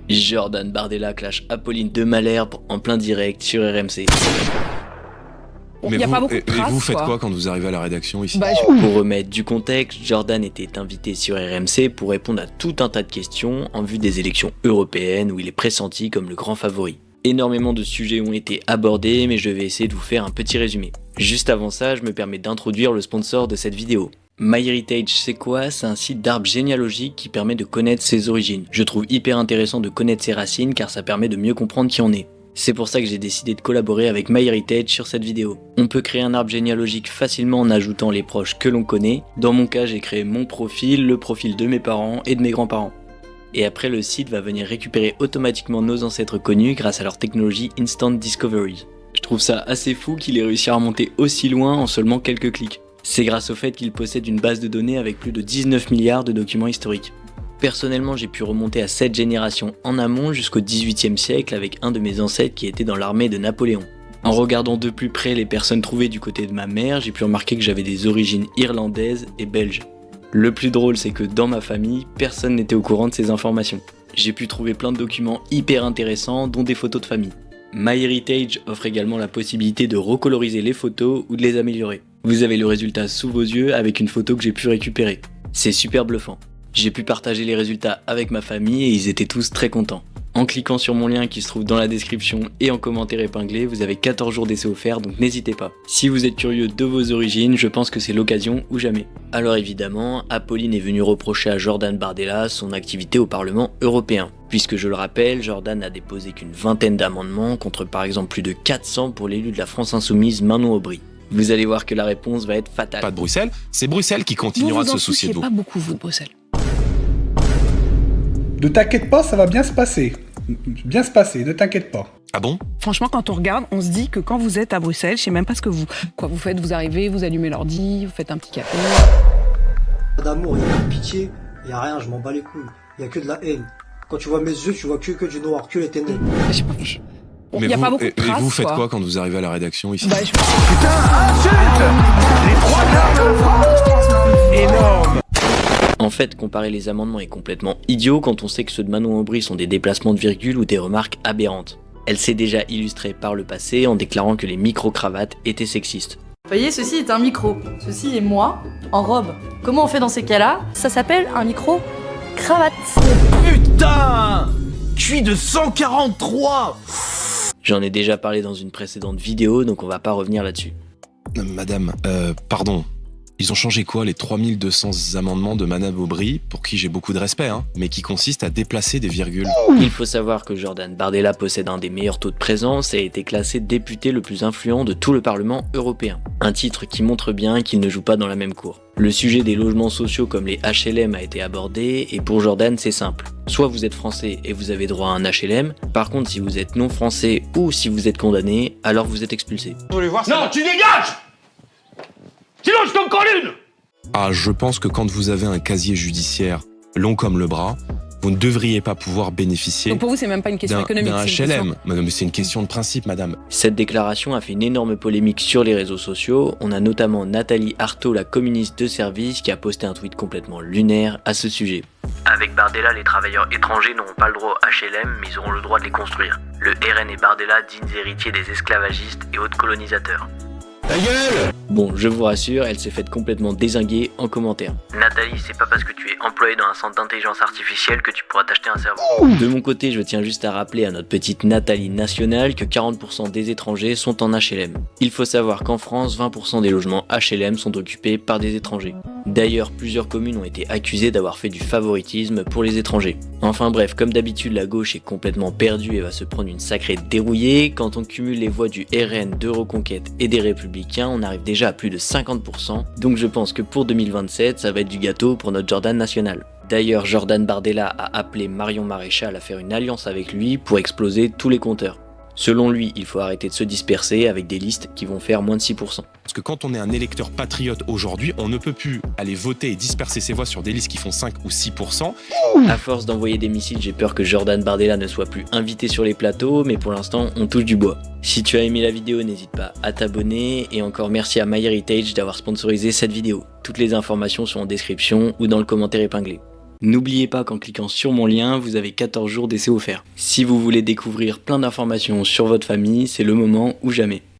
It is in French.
Jordan Bardella clash Apolline de Malherbe en plein direct sur RMC. Mais y a vous, pas beaucoup de et traces, vous faites quoi quand vous arrivez à la rédaction ici? Pour remettre du contexte, Jordan était invité sur RMC pour répondre à tout un tas de questions en vue des élections européennes où il est pressenti comme le grand favori. Énormément de sujets ont été abordés, mais je vais essayer de vous faire un petit résumé. Juste avant ça, je me permets d'introduire le sponsor de cette vidéo. MyHeritage, c'est quoi? C'est un site d'arbre généalogique qui permet de connaître ses origines. Je trouve hyper intéressant de connaître ses racines car ça permet de mieux comprendre qui on est. C'est pour ça que j'ai décidé de collaborer avec MyHeritage sur cette vidéo. On peut créer un arbre généalogique facilement en ajoutant les proches que l'on connaît. Dans mon cas, j'ai créé mon profil, le profil de mes parents et de mes grands-parents. Et après, le site va venir récupérer automatiquement nos ancêtres connus grâce à leur technologie Instant Discoveries. Je trouve ça assez fou qu'il ait réussi à remonter aussi loin en seulement quelques clics. C'est grâce au fait qu'il possède une base de données avec plus de 19 milliards de documents historiques. Personnellement, j'ai pu remonter à 7 générations en amont jusqu'au XVIIIe siècle avec un de mes ancêtres qui était dans l'armée de Napoléon. En regardant de plus près les personnes trouvées du côté de ma mère, j'ai pu remarquer que j'avais des origines irlandaises et belges. Le plus drôle, c'est que dans ma famille, personne n'était au courant de ces informations. J'ai pu trouver plein de documents hyper intéressants, dont des photos de famille. MyHeritage offre également la possibilité de recoloriser les photos ou de les améliorer. Vous avez le résultat sous vos yeux avec une photo que j'ai pu récupérer. C'est super bluffant. J'ai pu partager les résultats avec ma famille et ils étaient tous très contents. En cliquant sur mon lien qui se trouve dans la description et en commentaire épinglé, vous avez 14 jours d'essai offerts, donc n'hésitez pas. Si vous êtes curieux de vos origines, je pense que c'est l'occasion ou jamais. Alors évidemment, Apolline est venue reprocher à Jordan Bardella son activité au Parlement européen. Puisque je le rappelle, Jordan n'a déposé qu'une vingtaine d'amendements contre par exemple plus de 400 pour l'élu de la France Insoumise Manon Aubry. Vous allez voir que la réponse va être fatale. Pas de Bruxelles, c'est Bruxelles qui continuera de se soucier de vous. Vous vous en souciez pas beaucoup, vous, de Bruxelles. Ne t'inquiète pas, ça va bien se passer. Bien se passer, ne t'inquiète pas. Ah bon? Franchement, quand on regarde, on se dit que quand vous êtes à Bruxelles, je sais même pas ce que vous faites. Vous arrivez, vous allumez l'ordi, vous faites un petit café. Pas d'amour, il y a pas de pitié, il y a rien, je m'en bats les couilles. Il y a que de la haine. Quand tu vois mes yeux, tu vois que du noir, que les ténèbres. Je sais pas. Mais y a vous, pas beaucoup de traces, et vous faites quoi quand vous arrivez à la rédaction ici? En fait, comparer les amendements est complètement idiot quand on sait que ceux de Manon Aubry sont des déplacements de virgule ou des remarques aberrantes. Elle s'est déjà illustrée par le passé en déclarant que les micro-cravates étaient sexistes. Voyez, ceci est un micro. Ceci est moi, en robe. Comment on fait dans ces cas-là? Ça s'appelle un micro-cravate. Putain! Cuit de 143! J'en ai déjà parlé dans une précédente vidéo, donc on va pas revenir là-dessus. Madame, pardon. Ils ont changé quoi, les 3200 amendements de Madame Aubry, pour qui j'ai beaucoup de respect, hein, mais qui consistent à déplacer des virgules? Il faut savoir que Jordan Bardella possède un des meilleurs taux de présence et a été classé député le plus influent de tout le Parlement européen. Un titre qui montre bien qu'il ne joue pas dans la même cour. Le sujet des logements sociaux comme les HLM a été abordé et pour Jordan c'est simple. Soit vous êtes français et vous avez droit à un HLM, par contre si vous êtes non français ou si vous êtes condamné, alors vous êtes expulsé. Non, tu dégages! Sinon je t'en colle une! Ah, je pense que quand vous avez un casier judiciaire long comme le bras, vous ne devriez pas pouvoir bénéficier Donc pour vous, c'est même pas une question économique. d'un c'est une HLM. Madame, mais c'est une question de principe, madame. Cette déclaration a fait une énorme polémique sur les réseaux sociaux. On a notamment Nathalie Arthaud, la communiste de service, qui a posté un tweet complètement lunaire à ce sujet. Avec Bardella, les travailleurs étrangers n'auront pas le droit au HLM, mais ils auront le droit de les construire. Le RN et Bardella, dignes héritiers des esclavagistes et autres colonisateurs. Ta gueule! Bon, je vous rassure, elle s'est faite complètement dézinguer en commentaire. Nathalie, c'est pas parce que tu es employée dans un centre d'intelligence artificielle que tu pourras t'acheter un cerveau. De mon côté, je tiens juste à rappeler à notre petite Nathalie nationale que 40% des étrangers sont en HLM. Il faut savoir qu'en France, 20% des logements HLM sont occupés par des étrangers. D'ailleurs, plusieurs communes ont été accusées d'avoir fait du favoritisme pour les étrangers. Enfin bref, comme d'habitude, la gauche est complètement perdue et va se prendre une sacrée dérouillée. Quand on cumule les voix du RN, de Reconquête et des Républicains, on arrive déjà à plus de 50%. Donc je pense que pour 2027, ça va être du gâteau pour notre Jordan national. D'ailleurs, Jordan Bardella a appelé Marion Maréchal à faire une alliance avec lui pour exploser tous les compteurs. Selon lui, il faut arrêter de se disperser avec des listes qui vont faire moins de 6%. Parce que quand on est un électeur patriote aujourd'hui, on ne peut plus aller voter et disperser ses voix sur des listes qui font 5 ou 6%. À force d'envoyer des missiles, j'ai peur que Jordan Bardella ne soit plus invité sur les plateaux, mais pour l'instant, on touche du bois. Si tu as aimé la vidéo, n'hésite pas à t'abonner, et encore merci à MyHeritage d'avoir sponsorisé cette vidéo. Toutes les informations sont en description ou dans le commentaire épinglé. N'oubliez pas qu'en cliquant sur mon lien, vous avez 14 jours d'essai offert. Si vous voulez découvrir plein d'informations sur votre famille, c'est le moment ou jamais.